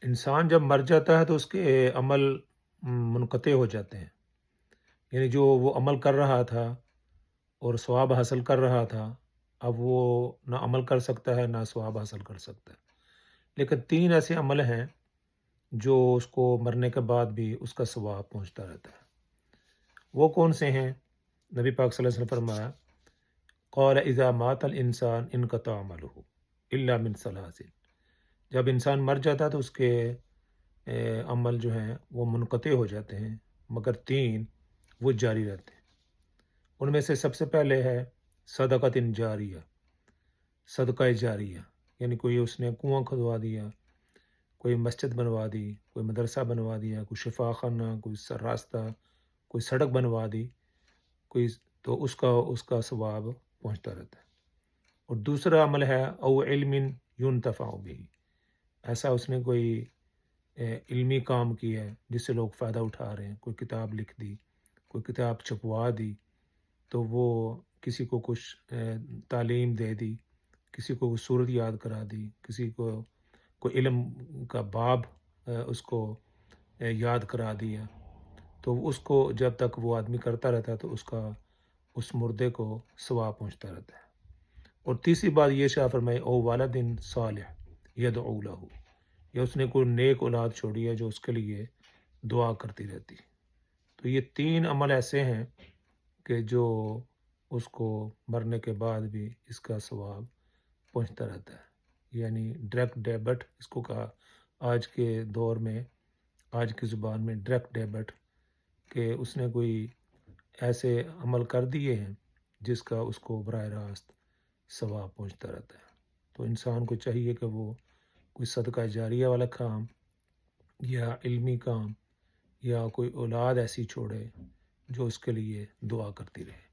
انسان جب مر جاتا ہے تو اس کے عمل منقطع ہو جاتے ہیں، یعنی جو وہ عمل کر رہا تھا اور ثواب حاصل کر رہا تھا، اب وہ نہ عمل کر سکتا ہے نہ ثواب حاصل کر سکتا ہے۔ لیکن تین ایسے عمل ہیں جو اس کو مرنے کے بعد بھی اس کا ثواب پہنچتا رہتا ہے۔ وہ کون سے ہیں؟ نبی پاک صلی اللہ علیہ وسلم نے فرمایا، قال اذا مات الانسان انقطع عمله الا من ثلاث۔ جب انسان مر جاتا ہے تو اس کے عمل جو ہیں وہ منقطع ہو جاتے ہیں، مگر تین وہ جاری رہتے ہیں۔ ان میں سے سب سے پہلے ہے صدقۃ جاریہ، صدقہ جاریہ، یعنی کوئی اس نے کنواں کھدوا دیا، کوئی مسجد بنوا دی، کوئی مدرسہ بنوا دیا، کوئی شفا خانہ، کوئی راستہ، کوئی سڑک بنوا دی، کوئی، تو اس کا ثواب پہنچتا رہتا ہے۔ اور دوسرا عمل ہے او علم ينتفع به، ایسا اس نے کوئی علمی کام کیا ہے جس سے لوگ فائدہ اٹھا رہے ہیں، کوئی کتاب لکھ دی، کوئی کتاب چھپوا دی، تو وہ کسی کو کچھ تعلیم دے دی، کسی کو صورت یاد کرا دی، کسی کو کوئی علم کا باب اس کو یاد کرا دیا، تو اس کو جب تک وہ آدمی کرتا رہتا ہے تو اس مردے کو ثواب پہنچتا رہتا ہے۔ اور تیسری بات یہ شاہ فرمائے او والدن صالح یدعو لہ، یا اس نے کوئی نیک اولاد چھوڑی ہے جو اس کے لیے دعا کرتی رہتی۔ تو یہ تین عمل ایسے ہیں کہ جو اس کو مرنے کے بعد بھی اس کا ثواب پہنچتا رہتا ہے، یعنی ڈائریکٹ ڈیبٹ اس کو کہا آج کے دور میں، آج کی زبان میں ڈائریکٹ ڈیبٹ، کہ اس نے کوئی ایسے عمل کر دیے ہیں جس کا اس کو براہ راست ثواب پہنچتا رہتا ہے۔ تو انسان کو چاہیے کہ وہ کوئی صدقہ جاریہ والا کام یا علمی کام یا کوئی اولاد ایسی چھوڑے جو اس کے لیے دعا کرتی رہے۔